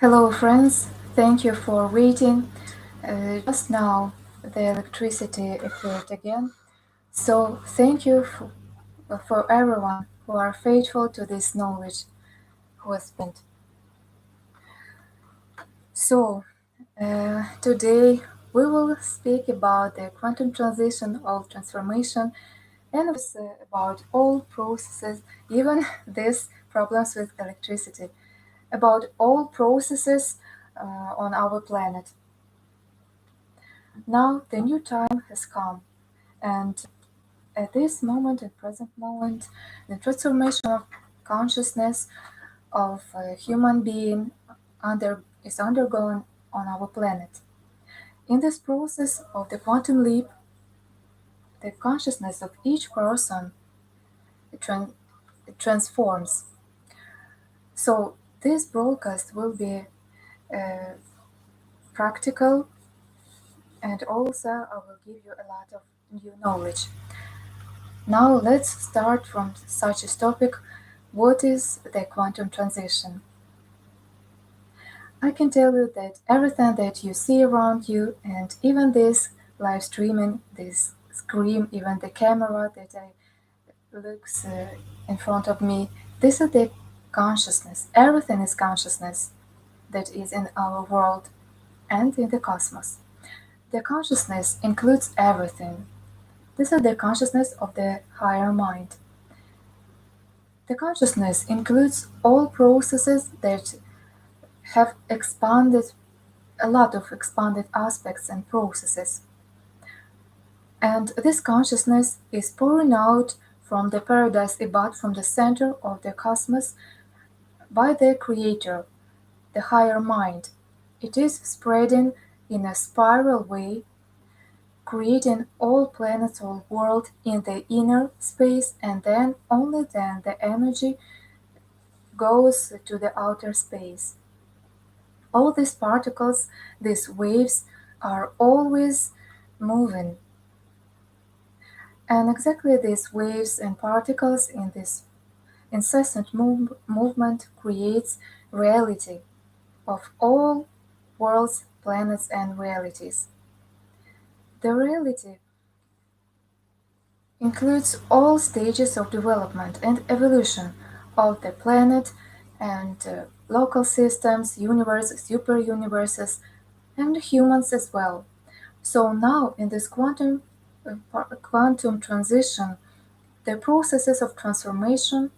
Hello friends, thank you for waiting. Just now the electricity appeared again, so thank you for everyone who are faithful to this knowledge who has spent. So today we will speak about the quantum transition of transformation and about all processes, even these problems with electricity, about all processes on our planet. Now the new time has come, and at this moment, at present moment, the transformation of consciousness of a human being is undergoing on our planet. In this process of the quantum leap, the consciousness of each person transforms. So this broadcast will be uh, practical, and also I will give you a lot of new knowledge. Now let's start from such a topic. What is the quantum transition? I can tell you that everything that you see around you, and even this live streaming, this screen, even the camera that I looks in front of me, this is the consciousness. Everything is consciousness that is in our world and in the cosmos. The consciousness includes everything. This is the consciousness of the higher mind. The consciousness includes all processes that have expanded, a lot of expanded aspects and processes. And this consciousness is pouring out from the paradise above, from the center of the cosmos, by the Creator, the higher mind. It is spreading in a spiral way, creating all planets, all world in the inner space, and then only then the energy goes to the outer space. All these particles, these waves, are always moving. And exactly these waves and particles in this incessant movement creates reality of all worlds, planets, and realities. The reality includes all stages of development and evolution of the planet and local systems, universes, super universes, and humans as well. So now in this quantum transition, the processes of transformation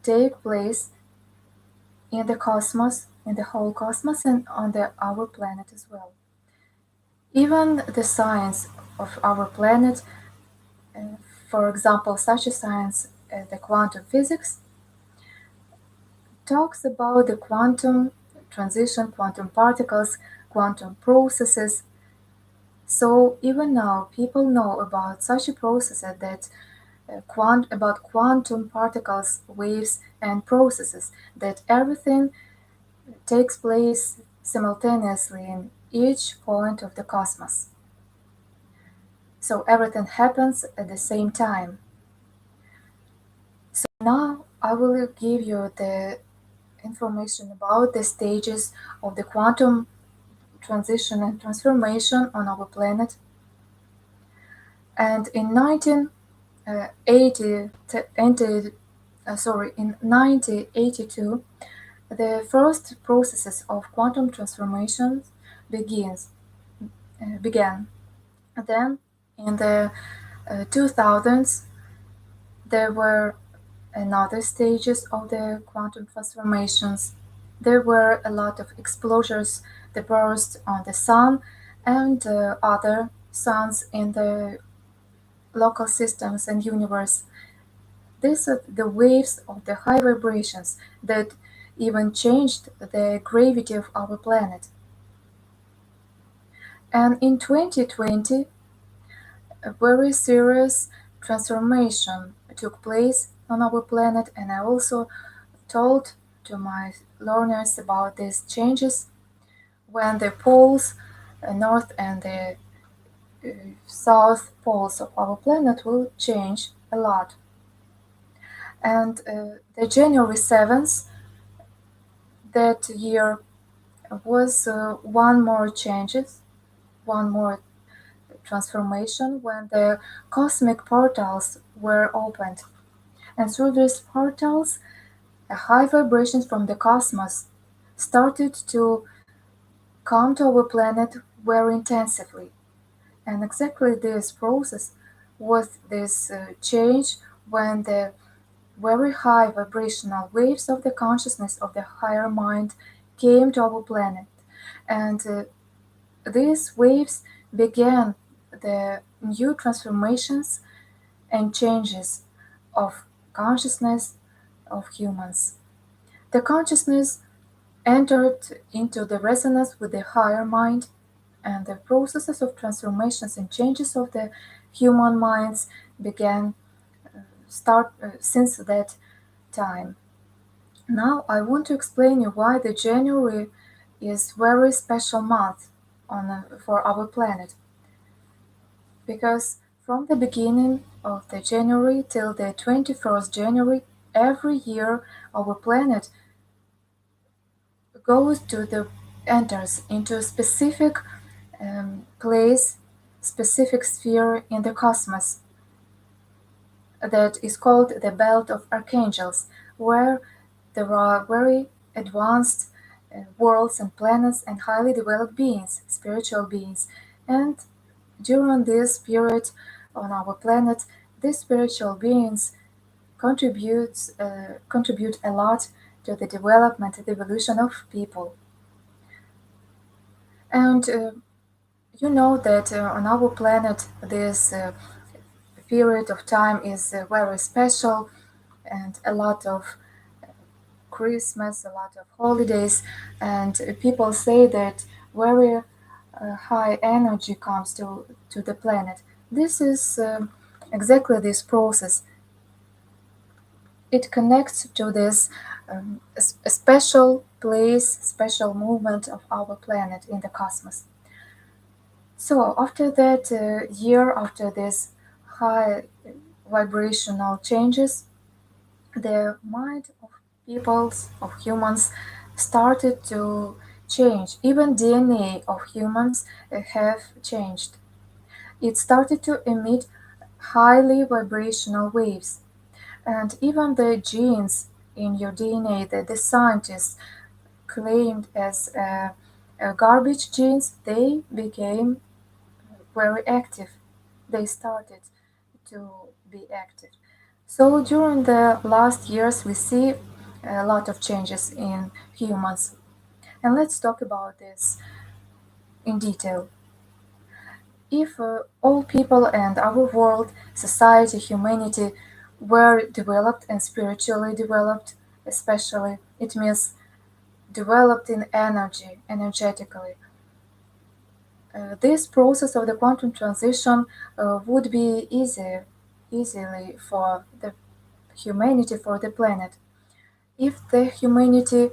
take place in the cosmos, in the whole cosmos, and on our planet as well. Even the science of our planet, uh, for example, such a science as the quantum physics, talks about the quantum transition, quantum particles, quantum processes. So even now, people know about such a process that about quantum particles, waves, and processes, that everything takes place simultaneously in each point of the cosmos. So everything happens at the same time. So now I will give you the information about the stages of the quantum transition and transformation on our planet. And in 1982, the first processes of quantum transformation began. Then, in the 2000s, there were another stages of the quantum transformations. There were a lot of explosions, the burst on the sun and other suns in the local systems and universe. These are the waves of the high vibrations that even changed the gravity of our planet. And in 2020, a very serious transformation took place on our planet, and I also told to my learners about these changes when the poles, north and the south poles of our planet will change a lot. And the January 7th that year, was one more changes, one more transformation when the cosmic portals were opened. And through these portals, high vibrations from the cosmos started to come to our planet very intensively. And exactly this process was this change when the very high vibrational waves of the consciousness of the higher mind came to our planet. And these waves began the new transformations and changes of consciousness of humans. The consciousness entered into the resonance with the higher mind, and the processes of transformations and changes of the human minds began start since that time. Now I want to explain you why the January is very special month for our planet, because from the beginning of the January till the 21st January every year our planet goes to the enters into a specific place, specific sphere in the cosmos that is called the belt of archangels, where there are very advanced worlds and planets and highly developed beings, spiritual beings. And during this period on our planet, these spiritual beings contribute a lot to the development and evolution of people. And you know that on our planet, this period of time is very special, and a lot of Christmas, a lot of holidays, and people say that very high energy comes to the planet. This is exactly this process. It connects to this a special place, special movement of our planet in the cosmos. So after that year, after this high vibrational changes, the mind of peoples, of humans, started to change. Even DNA of humans have changed. It started to emit highly vibrational waves. And even the genes in your DNA that the scientists claimed as garbage genes, they became very active. They started to be active. So during the last years, we see a lot of changes in humans. And let's talk about this in detail. If all people and our world, society, humanity were developed and spiritually developed, especially, it means developed in energy, energetically. This process of the quantum transition would be easily for the humanity, for the planet, if the humanity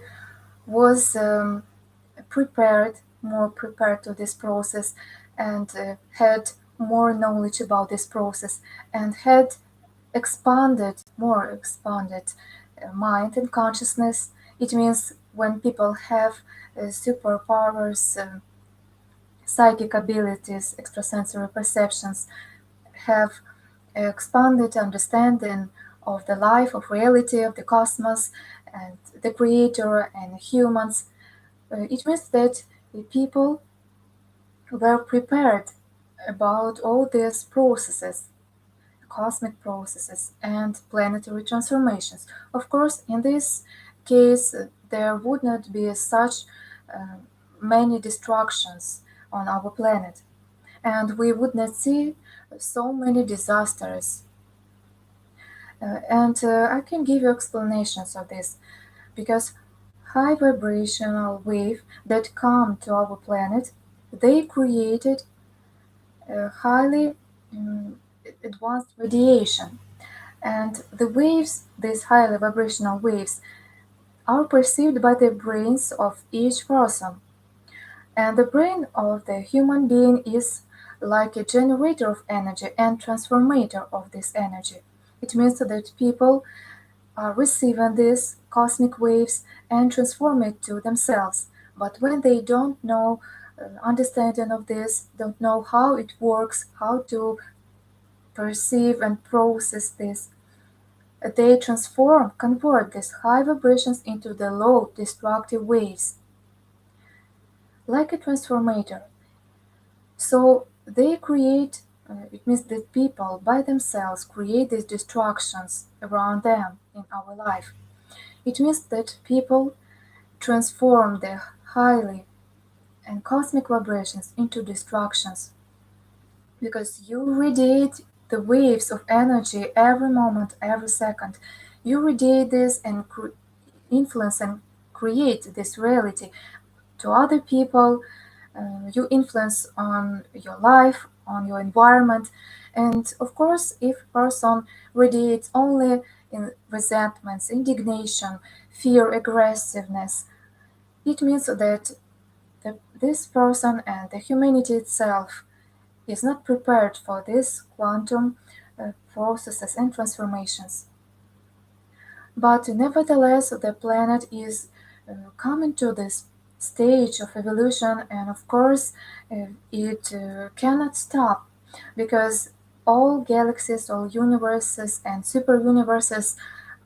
was prepared, more prepared to this process, and had more knowledge about this process, and had more expanded mind and consciousness. It means when people have superpowers, psychic abilities, extrasensory perceptions, have expanded understanding of the life, of reality, of the cosmos, and the creator and humans. It means that the people were prepared about all these processes, cosmic processes, and planetary transformations. Of course, in this case, there would not be such uh, many destructions on our planet, and we would not see so many disasters. And I can give you explanations of this because high vibrational wave that come to our planet, they created a highly um, advanced radiation, and the waves, these highly vibrational waves, are perceived by the brains of each person. And the brain of the human being is like a generator of energy and transformator of this energy. It means that people are receiving these cosmic waves and transform it to themselves. But when they don't know understanding of this, don't know how it works, how to perceive and process this, they convert these high vibrations into the low destructive waves, like a transformator. So they create, it means that people by themselves create these distractions around them in our life. It means that people transform the highly and cosmic vibrations into distractions because you radiate the waves of energy every moment, every second. You radiate this and influence and create this reality to other people. You influence on your life, on your environment, and of course, if a person radiates only in resentments, indignation, fear, aggressiveness, it means that this person and the humanity itself is not prepared for these quantum processes and transformations. But nevertheless, the planet is coming to this stage of evolution, and of course, it cannot stop because all galaxies, all universes, and super universes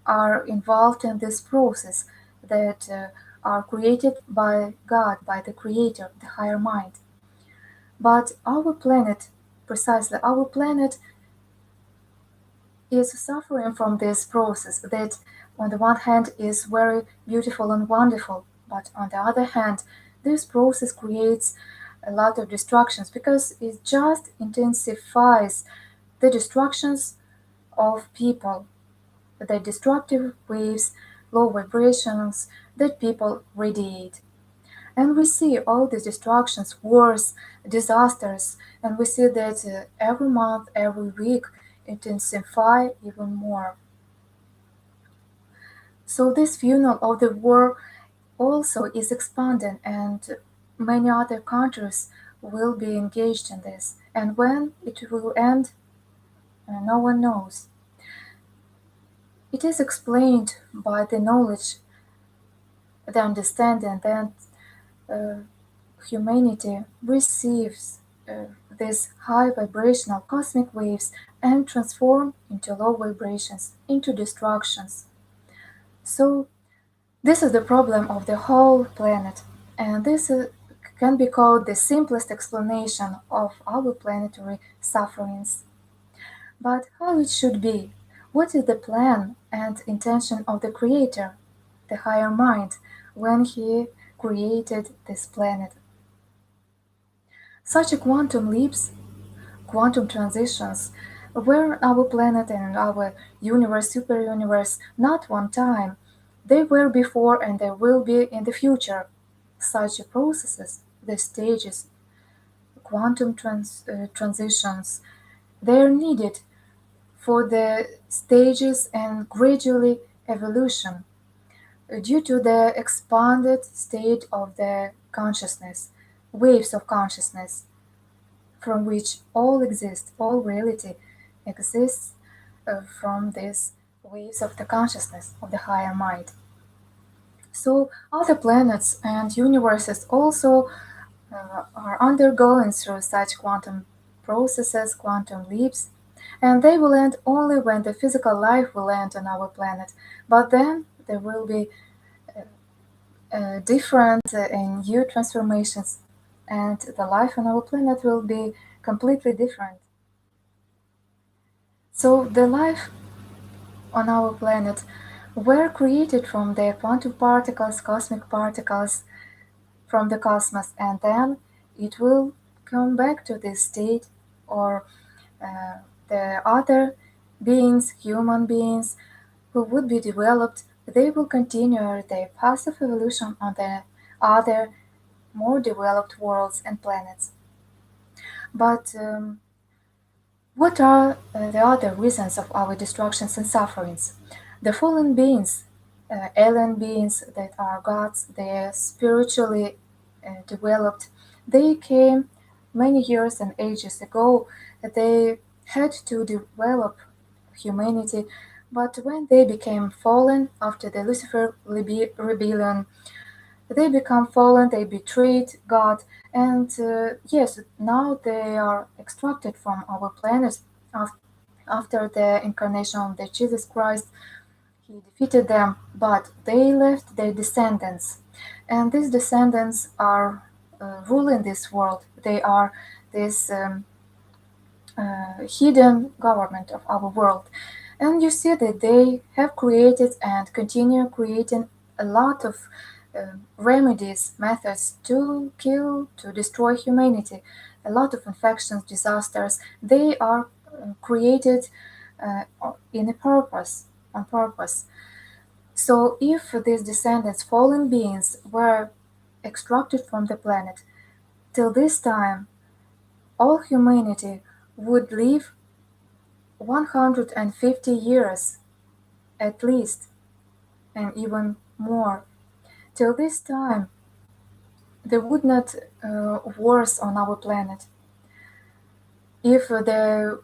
are involved in this process that are created by God, by the Creator, the higher mind. But our planet, precisely, our planet is suffering from this process that, on the one hand, is very beautiful and wonderful, but on the other hand, this process creates a lot of distractions because it just intensifies the destructions of people, the destructive waves, low vibrations that people radiate. And we see all these destructions, wars, disasters, and we see that every month, every week, intensify even more. So this funnel of the war also is expanding, and many other countries will be engaged in this. And when it will end, no one knows. It is explained by the knowledge, the understanding that uh, humanity receives these high vibrational cosmic waves and transform into low vibrations, into destructions. So this is the problem of the whole planet, and this can be called the simplest explanation of our planetary sufferings. But how it should be? What is the plan and intention of the Creator, the higher mind, when He created this planet? Such a quantum leaps, quantum transitions, were our planet and our universe, super universe, not one time. They were before and they will be in the future. Such processes, the stages, quantum transitions, they are needed for the stages and gradually evolution due to the expanded state of the consciousness, waves of consciousness from which all exist, all reality exists from these waves of the consciousness of the higher mind. So other planets and universes also are undergoing through such quantum processes, quantum leaps, and they will end only when the physical life will end on our planet. But then there will be different and new transformations, and the life on our planet will be completely different. So the life on our planet were created from the quantum particles, cosmic particles from the cosmos, and then it will come back to this state, or the other beings, human beings, who would be developed, they will continue their path of evolution on the other, more developed worlds and planets. But what are the other reasons of our destructions and sufferings? The fallen beings, alien beings that are gods, they are spiritually developed. They came many years and ages ago. They had to develop humanity, but when they became fallen after the Lucifer rebellion, They become fallen, they betrayed God, and yes, now they are extracted from our planet after the incarnation of the Jesus Christ. He defeated them, but they left their descendants, and these descendants are ruling this world. They are this hidden government of our world. And you see that they have created and continue creating a lot of remedies, methods to kill, to destroy humanity. A lot of infections, disasters, they are created uh, in a purpose, on purpose. So if these descendants, fallen beings, were extracted from the planet, till this time, all humanity would live 150 years at least, and even more. Till this time, there would not wars on our planet if there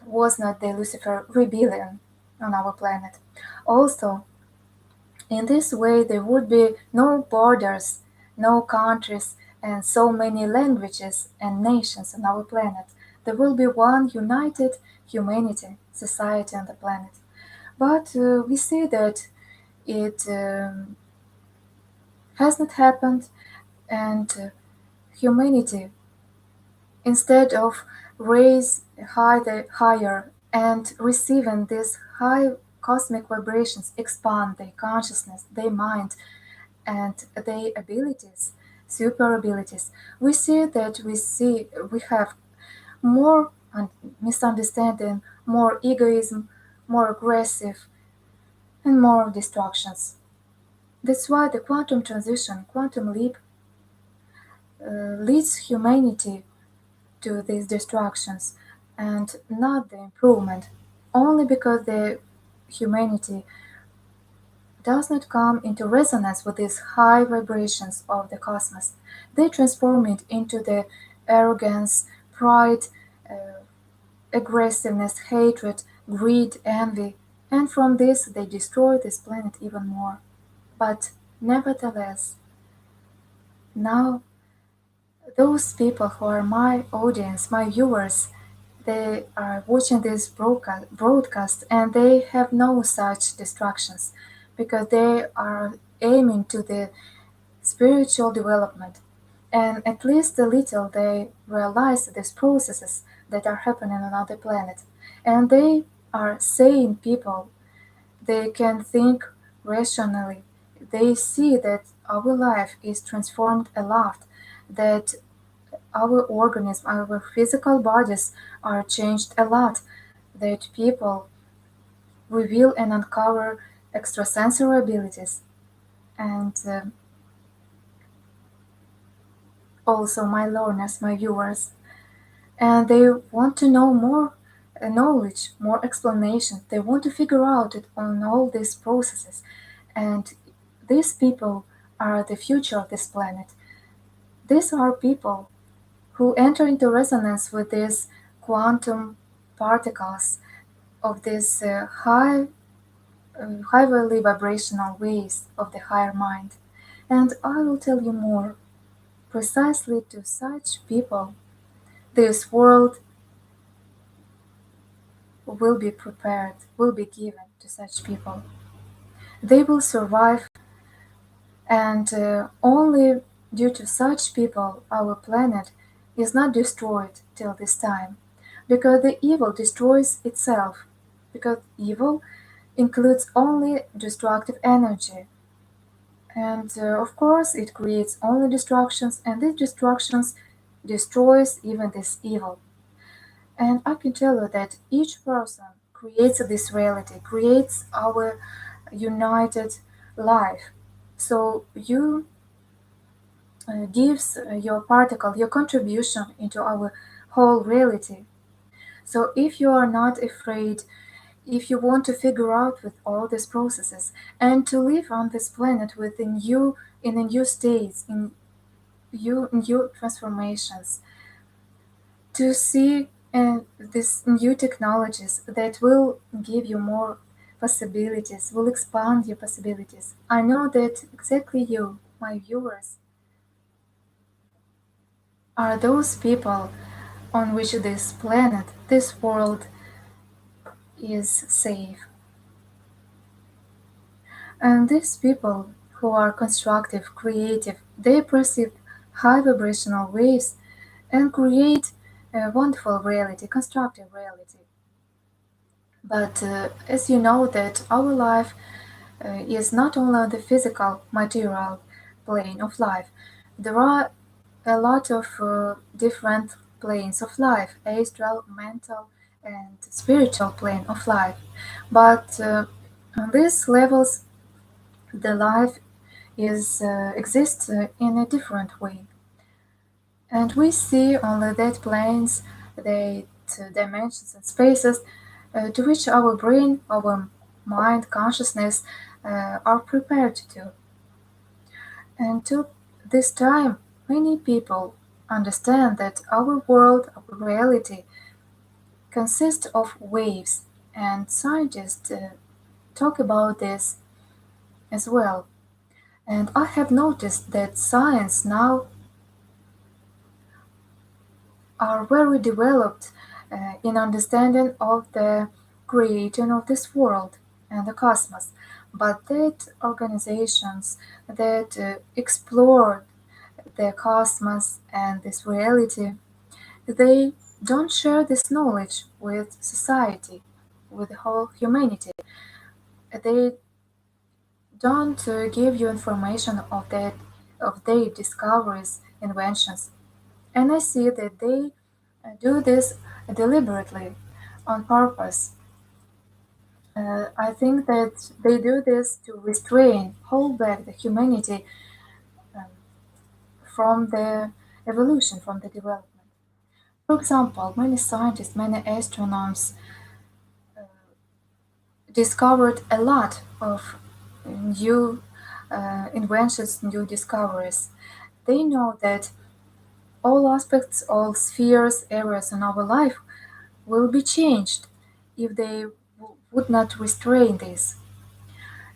was not the Lucifer rebellion on our planet. Also, in this way, there would be no borders, no countries, and so many languages and nations on our planet. There will be one united humanity, society on the planet. But we see that it has not happened, and humanity, instead of raise higher and receiving these high cosmic vibrations, expand their consciousness, their mind, and their abilities, super abilities, we have more misunderstanding, more egoism, more aggressive, and more destructions. That's why the quantum transition, quantum leap, leads humanity to these destructions and not the improvement, only because the humanity does not come into resonance with these high vibrations of the cosmos. They transform it into the arrogance, pride, uh, aggressiveness, hatred, greed, envy, and from this they destroy this planet even more. But nevertheless, now those people who are my audience, my viewers, they are watching this broadcast and they have no such distractions because they are aiming to the spiritual development. And at least a little they realize these processes that are happening on other planet. And they are sane people. They can think rationally. They see that our life is transformed a lot, that our organism, our physical bodies are changed a lot, that people reveal and uncover extrasensory abilities, and also my learners, my viewers, and they want to know more knowledge, more explanation. They want to figure out it on all these processes, and these people are the future of this planet. These are people who enter into resonance with these quantum particles of these highly vibrational waves of the higher mind. And I will tell you more. Precisely to such people, this world will be prepared, will be given to such people. They will survive, and only due to such people, our planet is not destroyed till this time. Because the evil destroys itself. Because evil includes only destructive energy. And of course, it creates only destructions, and these destructions destroys even this evil. And I can tell you that each person creates this reality, creates our united life. So you gives your particle, your contribution into our whole reality. So if you are not afraid, if you want to figure out with all these processes and to live on this planet within you in a new states, in you new transformations, to see these new technologies that will give you more possibilities, will expand your possibilities. I know that exactly you. my viewers, are those people on which this planet, this world is safe. And these people who are constructive, creative, they perceive high vibrational waves and create a wonderful reality, constructive reality. But as you know that our life is not only the physical, material plane of life. There are a lot of different planes of life, astral, mental, and spiritual plane of life. But on these levels, the life is exists in a different way, and we see only that planes, that dimensions and spaces to which our brain, our mind, consciousness are prepared to. And to this time, many people understand that our world, our reality, consists of waves, and scientists talk about this as well. And I have noticed that science now are very developed in understanding of the creation of this world and the cosmos, but that organizations that explore the cosmos and this reality, they don't share this knowledge with society, with the whole humanity. They don't give you information of their discoveries, inventions, and I see that they do this deliberately, on purpose. I think that they do this to restrain, hold back the humanity um, from the evolution, from the development. For example, many scientists, many astronomers discovered a lot of new inventions, new discoveries. They know that all aspects, all spheres, areas in our life will be changed if they would not restrain this.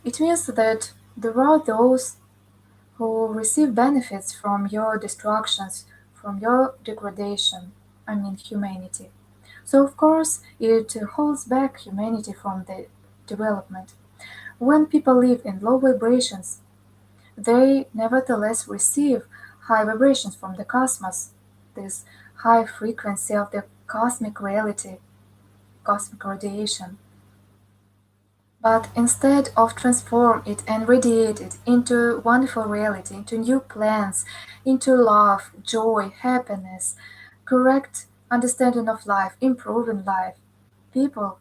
It means that there are those who receive benefits from your destructions, from your degradation, I mean humanity. So, of course, it holds back humanity from the development. When people live in low vibrations, they nevertheless receive high vibrations from the cosmos, this high frequency of the cosmic reality, cosmic radiation. But instead of transform it and radiate it into wonderful reality, into new plans, into love, joy, happiness, correct understanding of life, improving life, people,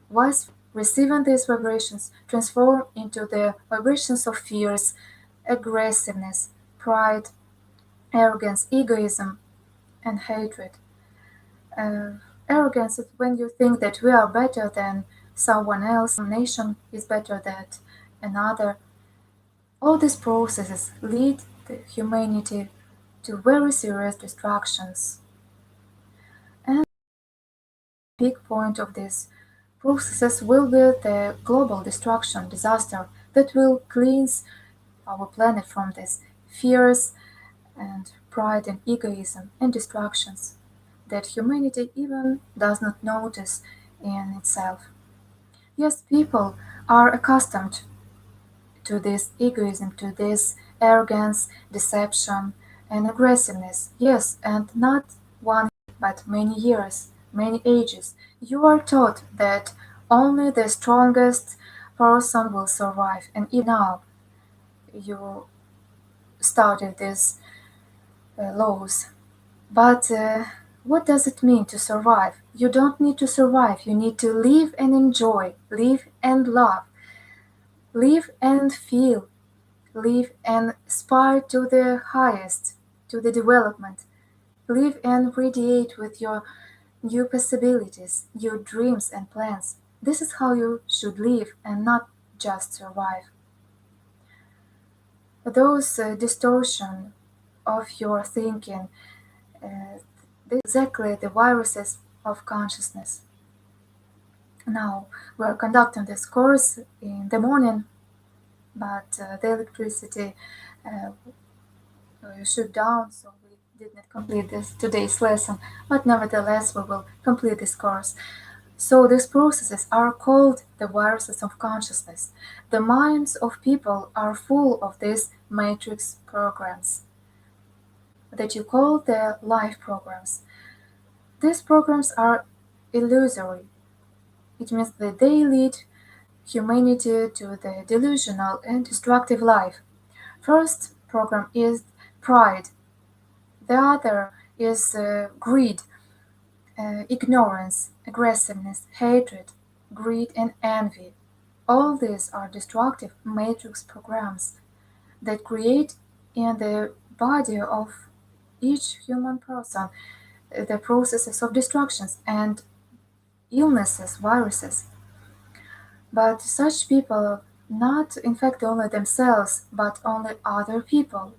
once receiving these vibrations, transform into the vibrations of fears, aggressiveness, pride, arrogance, egoism, and hatred. Uh, Arrogance is when you think that we are better than someone else, some nation is better than another. All these processes lead the humanity to very serious destructions. And the peak point of these processes will be the global destruction disaster that will cleanse our planet from these fears and pride and egoism and distractions that humanity even does not notice in itself. Yes, people are accustomed to this egoism, to this arrogance, deception, and aggressiveness. Yes, and not one, but many years, many ages. You are taught that only the strongest person will survive, and even now you started these laws. But what does it mean to survive? You don't need to survive, you need to live and enjoy, live and love, live and feel, live and aspire to the highest, to the development, live and radiate with your new possibilities, your dreams and plans. This is how you should live and not just survive. Those distortion of your thinking, uh, exactly the viruses of consciousness. Now, we're conducting this course in the morning, but the electricity uh, shoot down, so we did not complete this today's lesson. But nevertheless, we will complete this course. So these processes are called the viruses of consciousness. The minds of people are full of these matrix programs that you call the life programs. These programs are illusory. It means that they lead humanity to the delusional and destructive life. First program is pride. The other is greed, ignorance, aggressiveness, hatred, greed, and envy. All these are destructive matrix programs that create in the body of each human person the processes of destructions and illnesses, viruses. But such people not infect only themselves, but only other people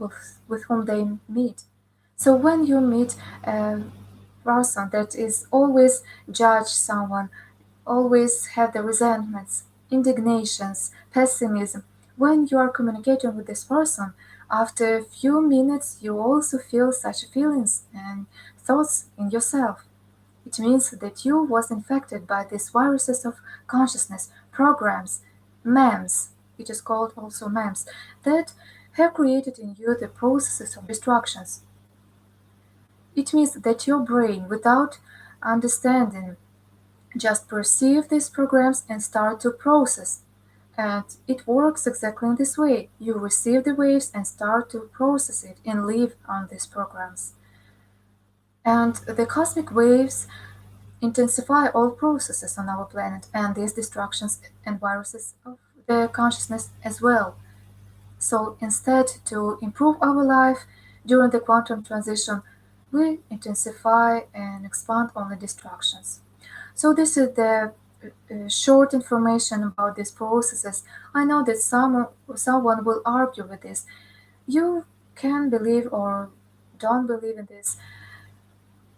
with whom they meet. So when you meet a person that is always judge someone, always have the resentments, indignations, pessimism, when you are communicating with this person, after a few minutes you also feel such feelings and thoughts in yourself. It means that you was infected by these viruses of consciousness, programs, MEMS, it is called also MEMS, that have created in you the processes of destructions. It means that your brain, without understanding, just perceive these programs and start to process. And it works exactly in this way. You receive the waves and start to process it and live on these programs. And the cosmic waves intensify all processes on our planet and these destructions and viruses of the consciousness as well. So instead to improve our life during the quantum transition, we intensify and expand on the destructions. So this is the short information about these processes. I know that someone will argue with this. You can believe or don't believe in this.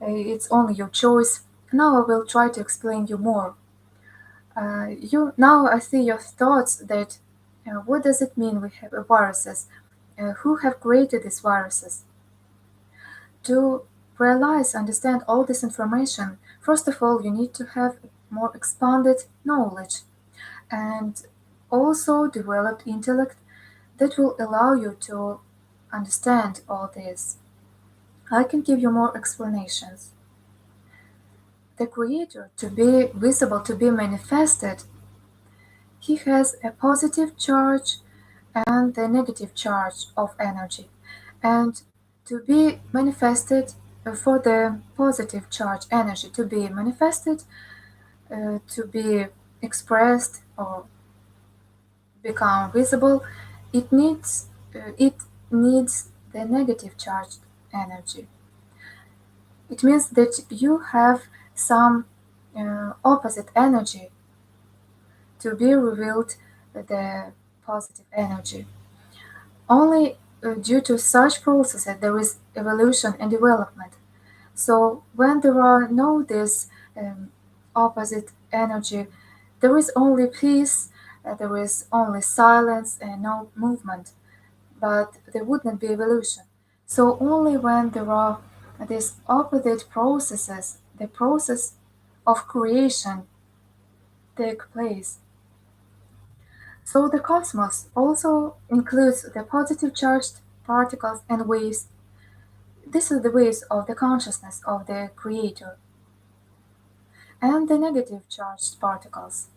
It's only your choice. Now I will try to explain you more. You now I see your thoughts that what does it mean we have viruses? Who have created these viruses? To realize, understand all this information, first of all, you need to have more expanded knowledge and also developed intellect that will allow you to understand all this. I can give you more explanations. The creator, to be visible, to be manifested, he has a positive charge and the negative charge of energy. And to be manifested, for the positive charge energy to be manifested, to be expressed or become visible, it needs the negative charged energy. It means that you have some opposite energy to be revealed the positive energy. Only due to such processes there is evolution and development. So when there are no this opposite energy, there is only peace, there is only silence and no movement, but there would not be evolution. So only when there are these opposite processes, the process of creation take place. So the cosmos also includes the positive charged particles and waves. This is the waves of the consciousness of the creator, and the negative charged particles.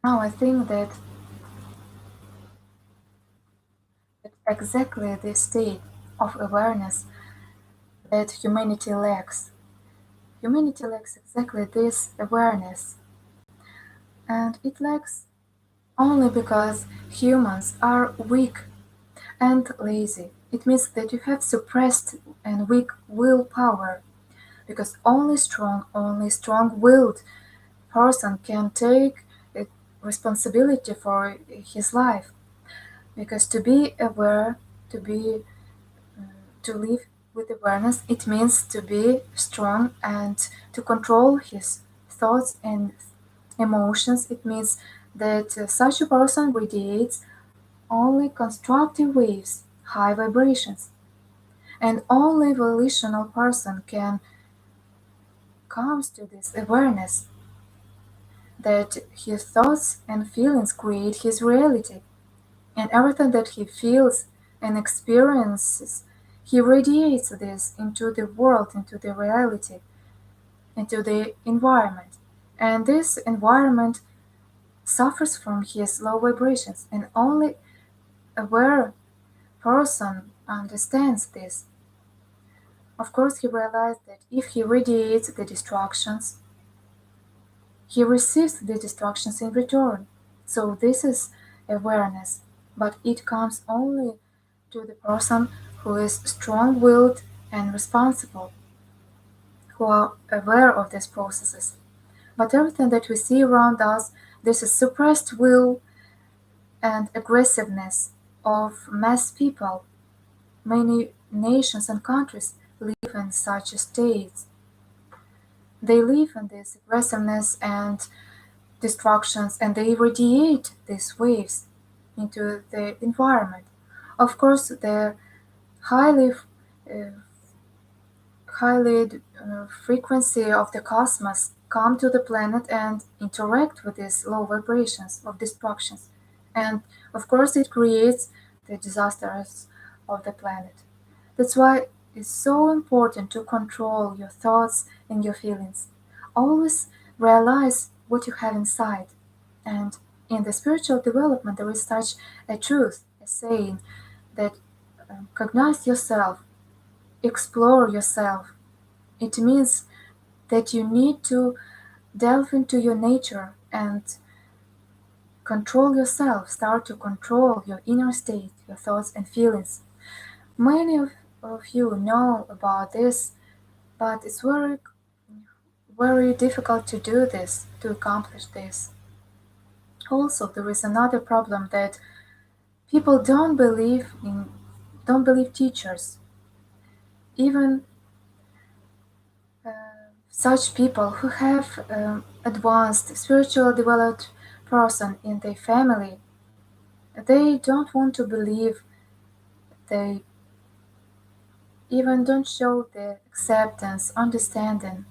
Now I think that exactly this state of awareness that humanity lacks. Humanity lacks exactly this awareness, and it lacks only because humans are weak and lazy. It means that you have suppressed and weak willpower, because only strong-willed person can take responsibility for his life. Because to be aware, to be to live with awareness, it means to be strong and to control his thoughts and emotions. It means that such a person radiates only constructive waves, high vibrations, and only volitional person can comes to this awareness that his thoughts and feelings create his reality, and everything that he feels and experiences, he radiates this into the world, into the reality, into the environment. And this environment suffers from his low vibrations, and only aware person understands this. Of course, he realized that if he radiates the distractions, he receives the distractions in return. So this is awareness, but it comes only to the person who is strong-willed and responsible, who are aware of these processes. But everything that we see around us, this is suppressed will and aggressiveness of mass people. Many nations and countries live in such states. They live in this aggressiveness and destructions, and they radiate these waves into the environment. Of course, the highly uh, highly frequency of the cosmos come to the planet and interact with these low vibrations of destructions, and of course it creates the disasters of the planet. That's why it's so important to control your thoughts and your feelings. Always realize what you have inside. And in the spiritual development, there is such a truth, a saying that recognize yourself, explore yourself. It means that you need to delve into your nature and control yourself, start to control your inner state, your thoughts and feelings. Many of you know about this, but it's very difficult to do this, to accomplish this. Also, there is another problem that people don't believe teachers. Even uh, such people who have advanced spiritual developed person in their family, they don't want to believe, they even don't show the acceptance, understanding,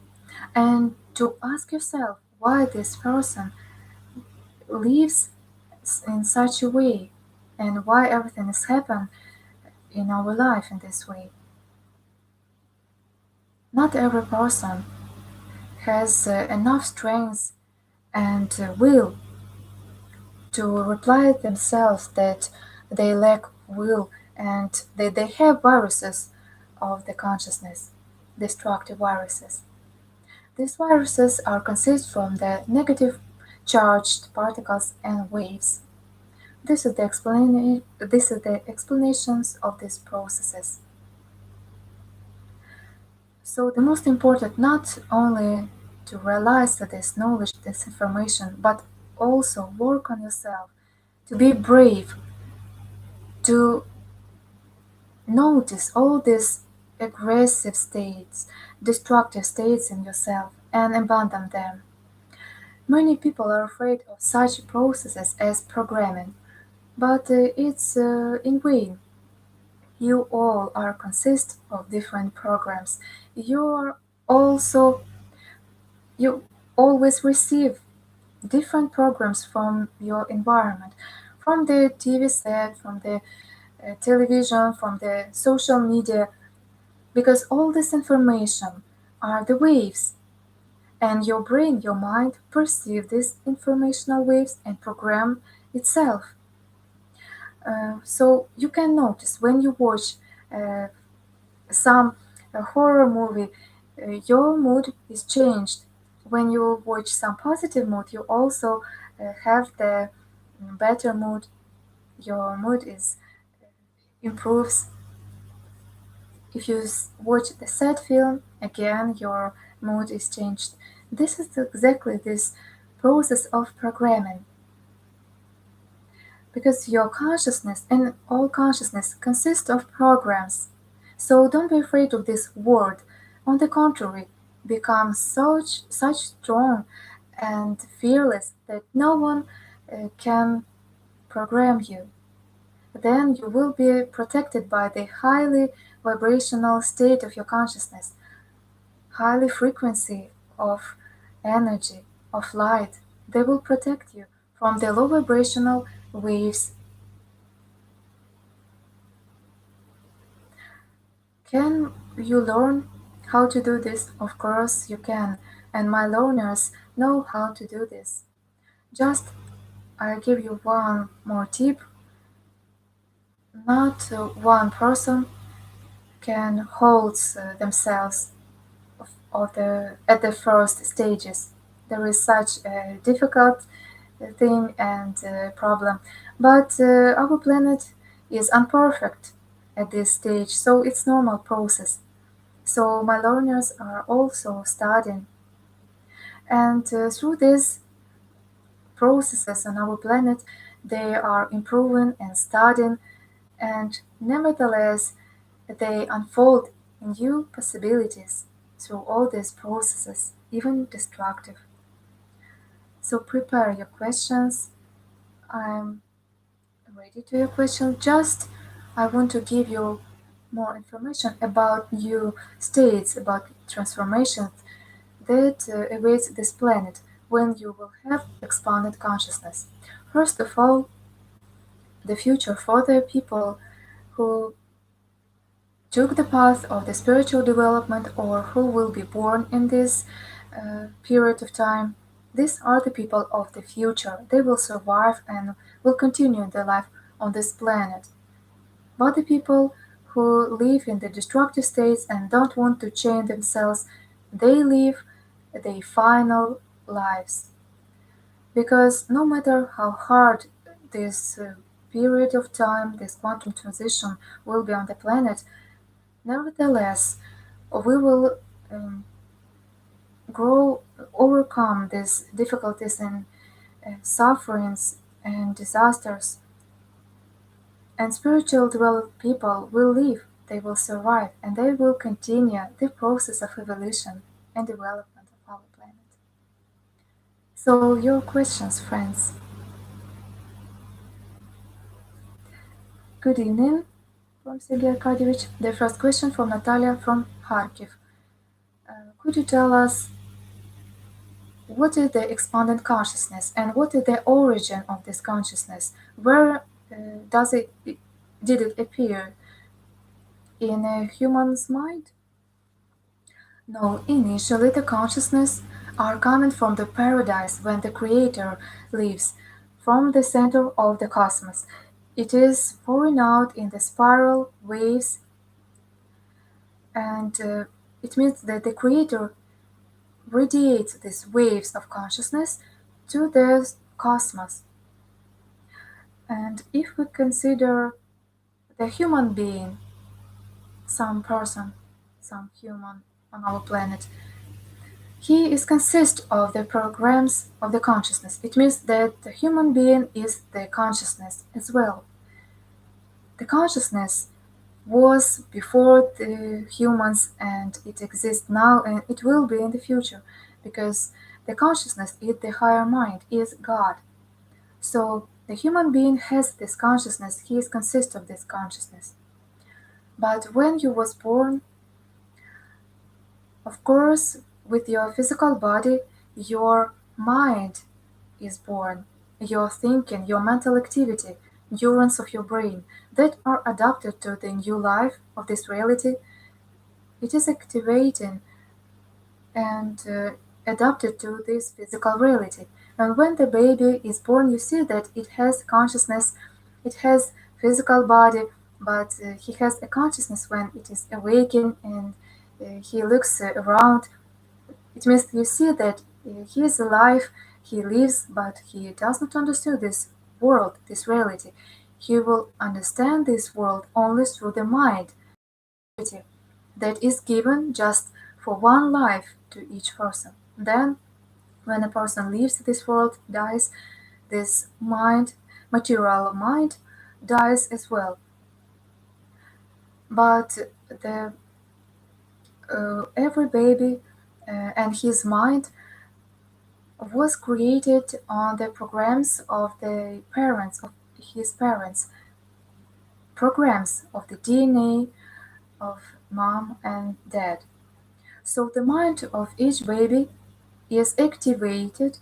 and to ask yourself why this person lives in such a way and why everything has happened in our life in this way. Not every person has enough strength and will to reply themselves that they lack will and that they have viruses of the consciousness, destructive viruses. These viruses are consist from the negative charged particles and waves. This is the explanations of these processes. So the most important not only to realize that this knowledge, this information, but also work on yourself, to be brave, to notice all these aggressive states, destructive states in yourself, and abandon them. Many people are afraid of such processes as programming, but it's in vain. You all are consist of different programs. You are also you always receive different programs from your environment, from the TV set, from the television, from the social media, because all this information are the waves, and your brain, your mind perceive these informational waves and program itself. So you can notice when you watch uh, some horror movie, your mood is changed. When you watch some positive mood, you also have the better mood. Your mood is improves. If you watch the sad film, again your mood is changed. This is exactly this process of programming, because your consciousness and all consciousness consist of programs. So don't be afraid of this word. On the contrary, become such strong and fearless that no one can program you. Then you will be protected by the highly vibrational state of your consciousness, highly frequency of energy, of light. They will protect you from the low vibrational waves. Can you learn how to do this? Of course you can, and my learners know how to do this. Just I'll give you one more tip. Not one person can hold themselves at the first stages. There is such a difficult thing and problem, but our planet is imperfect at this stage, so it's normal process. So my learners are also studying, and through these processes on our planet, they are improving and studying, and nevertheless, they unfold new possibilities through all these processes, even destructive. So prepare your questions. I'm ready to your questions. Just I want to give you more information about new states, about transformations that awaits this planet when you will have expanded consciousness. First of all, the future for the people who took the path of the spiritual development or who will be born in this period of time. These are the people of the future. They will survive and will continue their life on this planet. But the people who live in the destructive states and don't want to change themselves, they live their final lives. Because no matter how hard this period of time, this quantum transition will be on the planet, nevertheless, we will grow, overcome these difficulties and sufferings and disasters. And spiritual developed people will live, they will survive, and they will continue the process of evolution and development of our planet. So, your questions, friends. Good evening from Sergei Arkadyevich. The first question from Natalia from Kharkiv. Could you tell us what is the expanded consciousness and what is the origin of this consciousness? Where does it did it appear in a human's mind? No, initially the consciousness are coming from the paradise when the creator lives, from the center of the cosmos. It is pouring out in the spiral waves, and it means that the creator radiates these waves of consciousness to the cosmos. And if we consider the human being, some person, some human on our planet, he is consist of the programs of the consciousness. It means that the human being is the consciousness as well. The consciousness was before the humans and it exists now and it will be in the future because the consciousness is the higher mind, is God. So the human being has this consciousness, he is consist of this consciousness. But when you was born, of course, with your physical body, your mind is born. Your thinking, your mental activity, neurons of your brain that are adapted to the new life of this reality, it is activating and adapted to this physical reality. And when the baby is born, you see that it has consciousness, it has physical body, but he has a consciousness when it is awakened and he looks around. It means you see that he is alive, he lives, but he does not understand this world, this reality. He will understand this world only through the mind that is given just for one life to each person. Then, when a person leaves this world, dies, this mind, material mind, dies as well. But the every baby and his mind was created on the programs of the parents, of his parents, programs of the DNA of mom and dad. So the mind of each baby is activated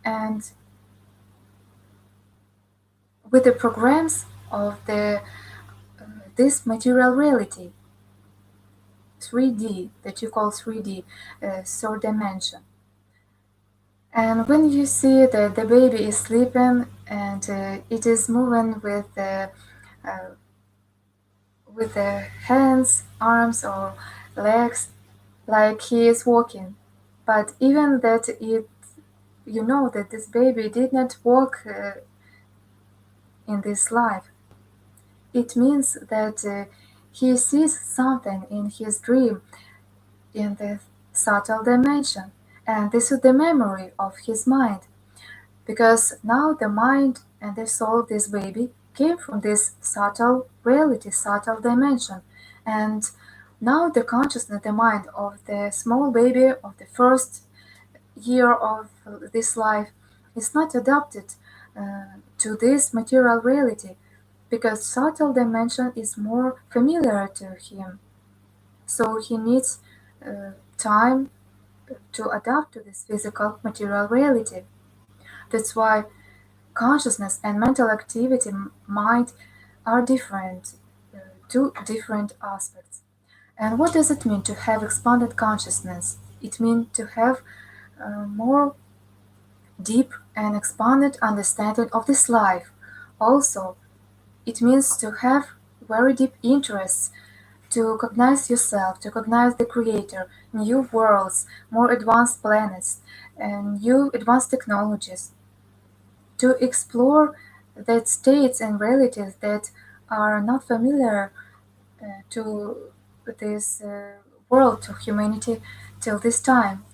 and with the programs of this material reality, 3D, that you call 3D, third dimension. And when you see that the baby is sleeping and it is moving uh, with the hands, arms, or legs, like he is walking, but even that it, you know that this baby did not walk in this life. It means that he sees something in his dream in the subtle dimension, and this is the memory of his mind. Because now the mind and the soul of this baby came from this subtle reality, subtle dimension. And now the consciousness, the mind of the small baby of the first year of this life is not adapted to this material reality because subtle dimension is more familiar to him. So he needs time to adapt to this physical material reality. That's why consciousness and mental activity, mind, are different, two different aspects. And what does it mean to have expanded consciousness? It means to have more deep and expanded understanding of this life. Also, it means to have very deep interests, to cognize yourself, to cognize the creator, new worlds, more advanced planets, and new advanced technologies, to explore that states and realities that are not familiar to this world, to humanity till this time.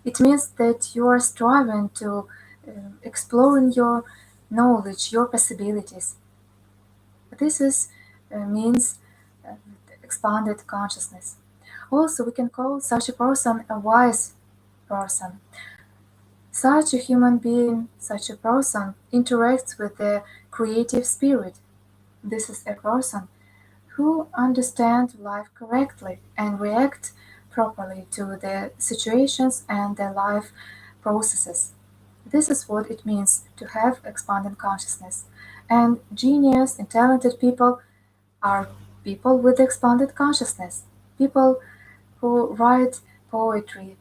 It means that you are striving to exploring your knowledge, your possibilities. This is means uh, expanded consciousness. Also, we can call such a person a wise person. Such a human being, such a person interacts with the creative spirit. This is a person who understands life correctly and reacts properly to the situations and the life processes. This is what it means to have expanded consciousness. And genius and talented people are people with expanded consciousness, people who write poetry,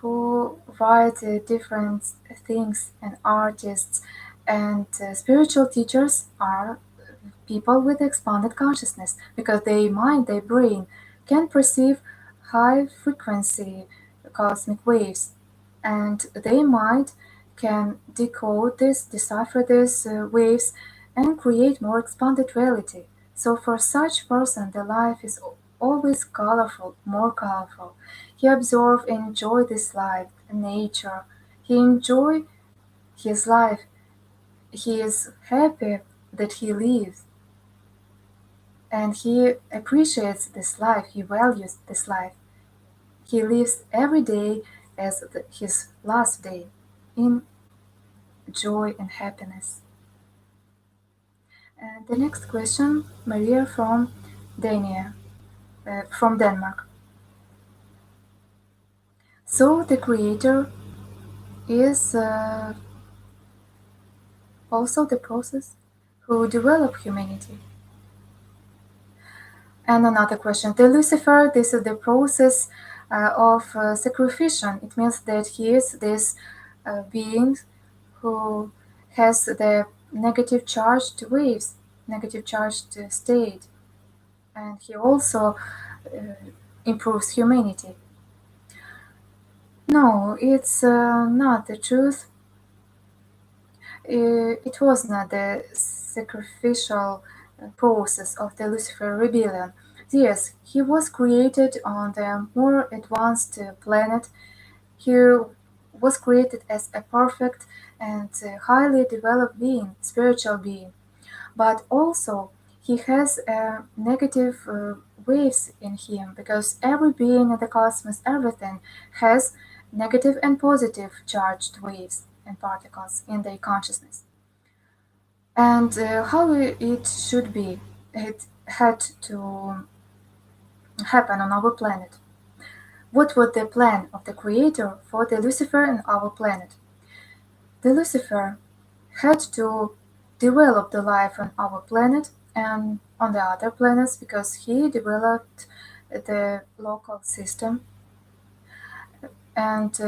who write different things, and artists and spiritual teachers are people with expanded consciousness because their mind, their brain, can perceive high frequency cosmic waves, and their mind can decode this, decipher these waves, and create more expanded reality. So for such person, the life is always colorful, more colorful. He observe and enjoy this life, nature. He enjoy his life. He is happy that he lives, and he appreciates this life. He values this life. He lives every day as his last day in joy and happiness. And the next question, Maria from Dania, from Denmark. So the creator is also the process who developed humanity. And another question, the Lucifer, this is the process of sacrificial. It means that he is this being who has the negative charged waves, negative charged state, and he also improves humanity. No, it's not the truth. It was not the sacrificial process of the Lucifer rebellion. Yes, he was created on the more advanced planet. He was created as a perfect and highly developed being, spiritual being. But also, he has negative waves in him because every being in the cosmos, everything has negative and positive charged waves and particles in their consciousness. And how it should be, it had to happen on our planet. What was the plan of the Creator for the Lucifer and our planet? The Lucifer had to develop the life on our planet and on the other planets because he developed the local system, and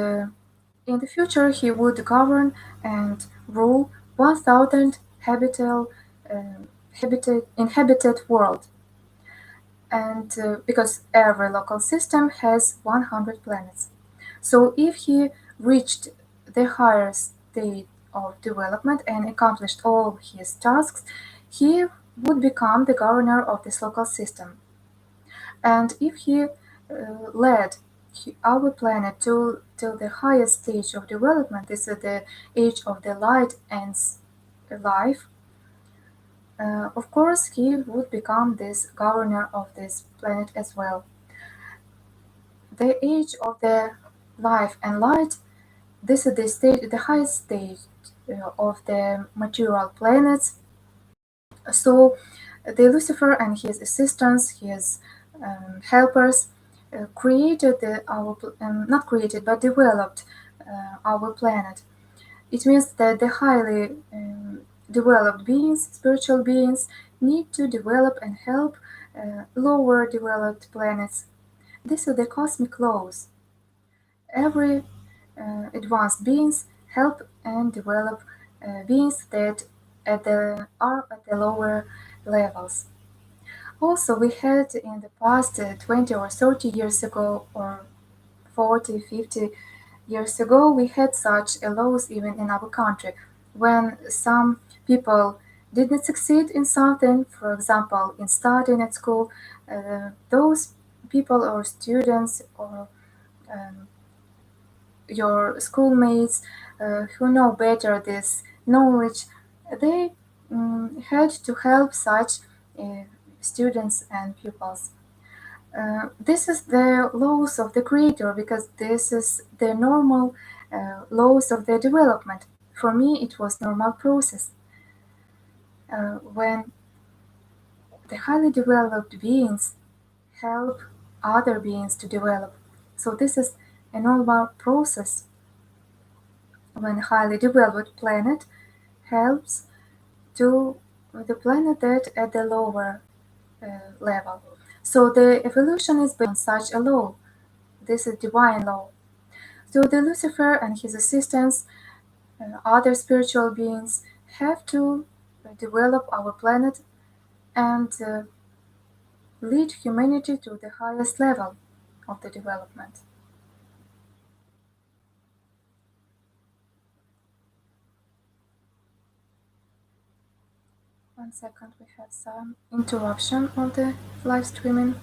in the future he would govern and rule 1000 inhabited world, and because every local system has 100 planets. So if he reached the higher state of development and accomplished all his tasks, he would become the governor of this local system. And if he led our planet to the highest stage of development, this is the age of the light and life, of course he would become this governor of this planet as well. The age of the life and light, this is the stage, the highest stage of the material planets. So the Lucifer and his assistants, his helpers, created not created but developed our planet. It means that the highly developed beings, spiritual beings, need to develop and help lower developed planets. This is the cosmic laws. Every advanced beings help and develop beings that are at the lower levels. Also, we had in the past 20 or 30 years ago, or 40, 50 years ago, we had such laws even in our country. When some people didn't succeed in something, for example, in studying at school, those people or students or um, your schoolmates who know better this knowledge, they had to help such uh, students and pupils. This is the laws of the creator because this is the normal laws of the development. For me, it was normal process when the highly developed beings help other beings to develop. So this is a normal process when highly developed planet helps to the planet that at the lower level. So the evolution is based on such a law. This is divine law. So the Lucifer and his assistants, other spiritual beings, have to develop our planet and lead humanity to the highest level of the development. One second, we have some interruption of the live streaming.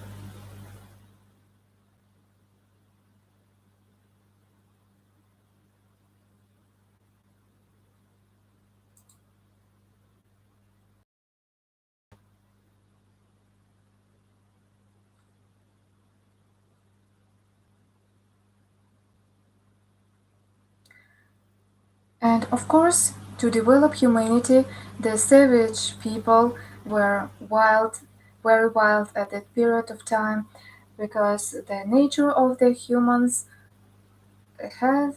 And of course, to develop humanity, the savage people were wild, very wild at that period of time, because the nature of the humans have,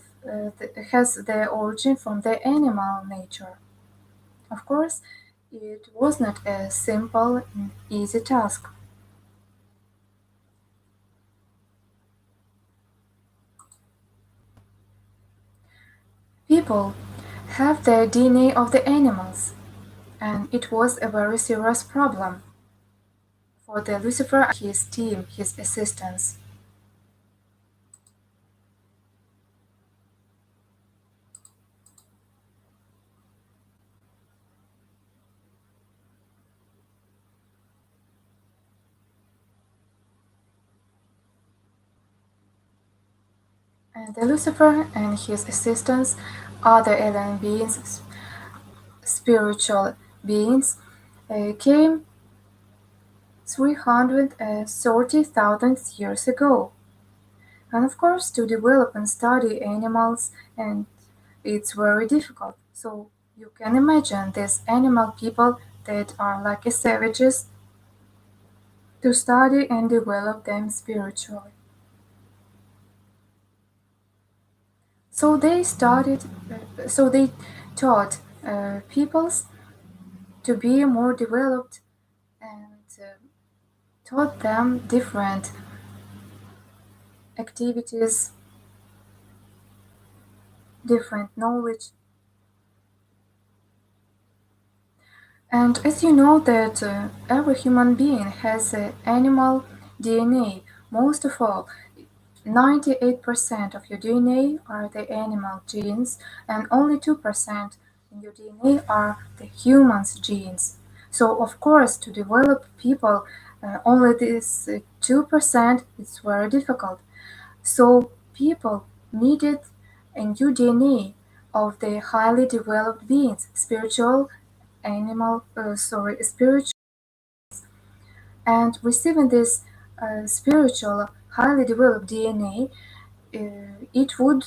has their origin from the animal nature. Of course, it was not a simple and easy task. People have the DNA of the animals, and it was a very serious problem for the Lucifer and his team, his assistants. And the Lucifer and his assistants, other alien beings, spiritual beings, came 330,000 years ago. And of course, to develop and study animals, and it's very difficult. So you can imagine these animal people that are like savages to study and develop them spiritually. So they started, so they taught peoples to be more developed and taught them different activities, different knowledge. And as you know that every human being has animal DNA, most of all, 98% of your DNA are the animal genes, and only 2% in your DNA are the human's genes. So, of course, to develop people, only this 2% is very difficult. So, people needed a new DNA of the highly developed beings, spiritual, and receiving this spiritual, highly developed DNA, it would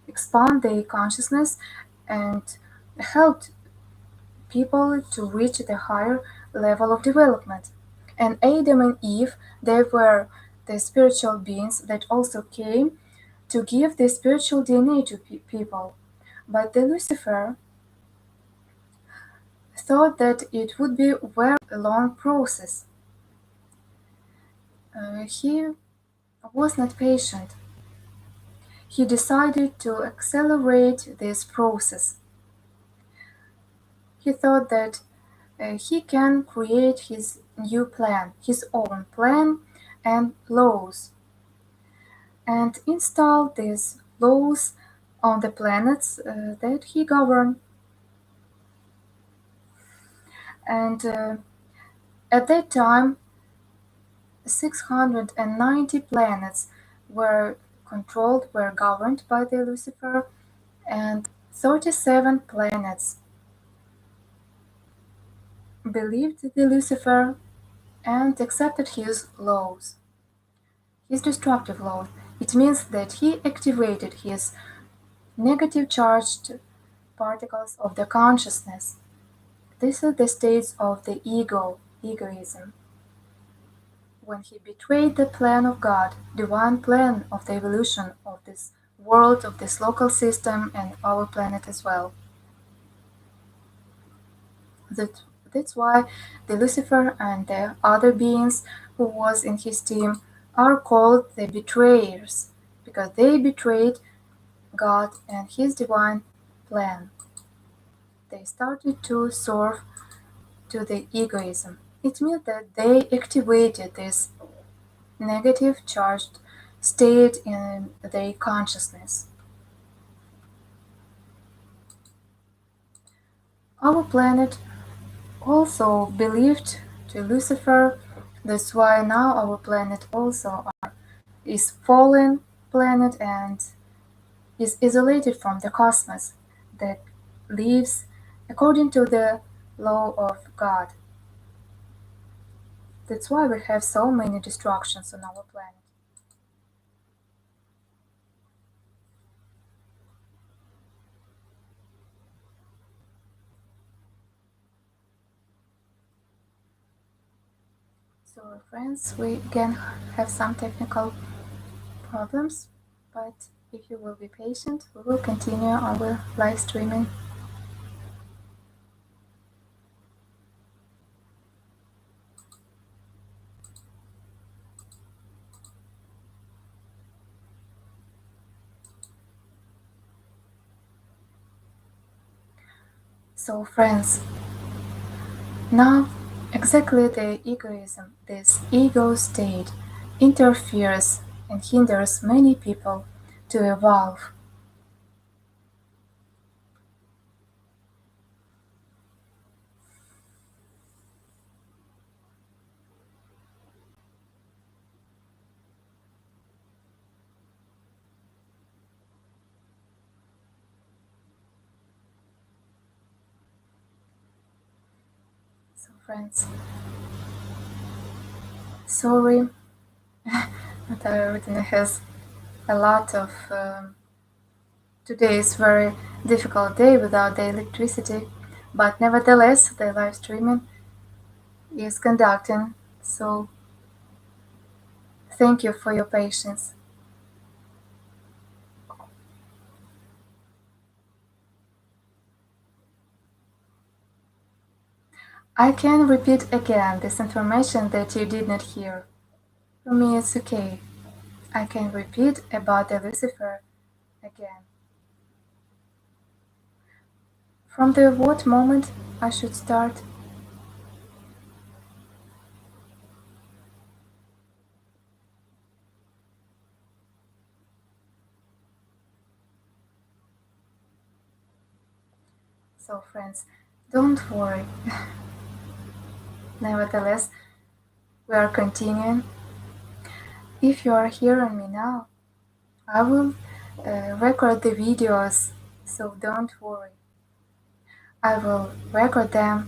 expand their consciousness and help people to reach the higher level of development. And Adam and Eve, they were the spiritual beings that also came to give the spiritual DNA to people. But the Lucifer thought that it would be a very long process. He was not patient. He decided to accelerate this process. He thought that he can create his new plan, his own plan and laws, and install these laws on the planets that he governed. And at that time, 690 planets were controlled, were governed by the Lucifer, and 37 planets believed the Lucifer and accepted his laws, his destructive laws. It means that he activated his negative charged particles of the consciousness. This is the state of the egoism. When he betrayed the plan of God, divine plan of the evolution of this world, of this local system, and our planet as well. That, that's why the Lucifer and the other beings who was in his team are called the betrayers, because they betrayed God and his divine plan. They started to serve to the egoism. It means that they activated this negative charged state in their consciousness. Our planet also believed to Lucifer. That's why now our planet also is fallen planet and is isolated from the cosmos that lives according to the law of God. That's why we have so many destructions on our planet. So, friends, we again have some technical problems, but if you will be patient, we will continue our live streaming. So, friends, now exactly the egoism, this ego state, interferes and hinders many people to evolve. So, friends, sorry, Natalia Rodina has a lot of. Today is very difficult day without the electricity, but nevertheless, the live streaming is conducting. So thank you for your patience. I can repeat again this information that you did not hear. For me, it's okay. I can repeat about the Lucifer again. From the what moment I should start? So, friends, don't worry. Nevertheless, we are continuing. If you are hearing me now, I will record the videos, so don't worry. I will record them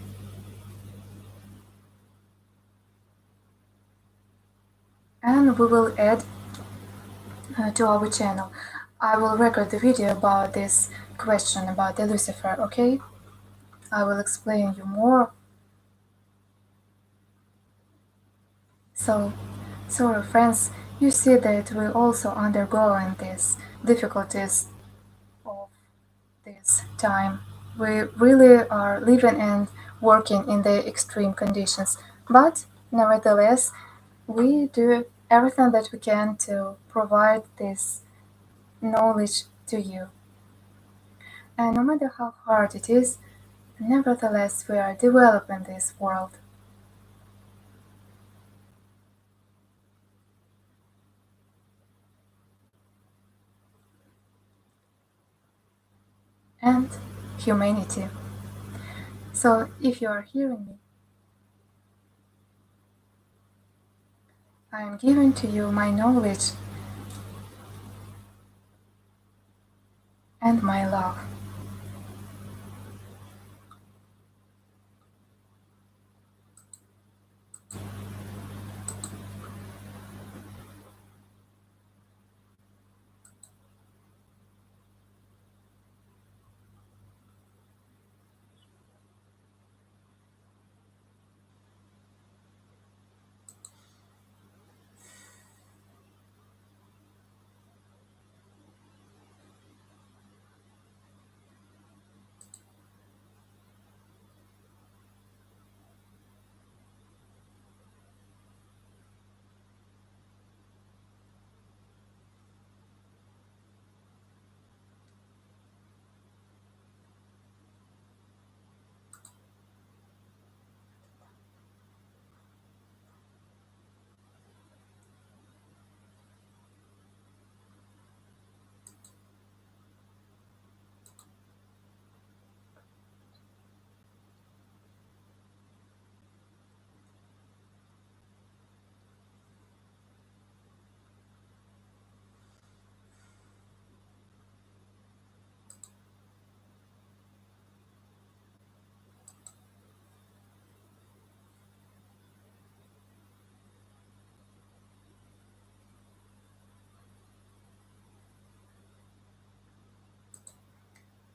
and we will add to our channel. I will record the video about this question about the Lucifer, okay? I will explain you more. So, sorry friends, you see that we also undergoing these difficulties of this time. We really are living and working in the extreme conditions, but nevertheless, we do everything that we can to provide this knowledge to you. And no matter how hard it is, nevertheless, we are developing this world. And humanity. So, if you are hearing me, I am giving to you my knowledge and my love.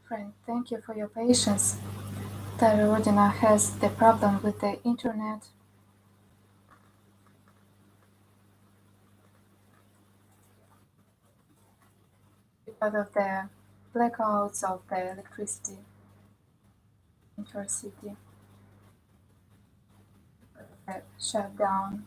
Friend, thank you for your patience. Natalia Rodina has the problem with the internet because of the blackouts of the electricity in her city, the shutdown.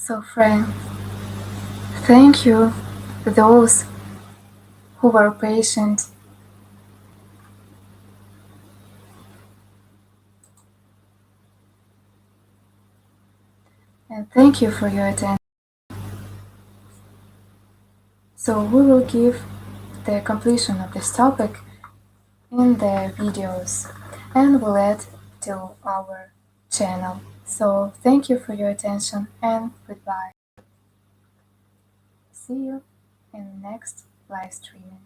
So friends, thank you those who were patient, and thank you for your attention. So we will give the completion of this topic in the videos and we'll add to our channel. So thank you for your attention and goodbye. See you in next live streaming.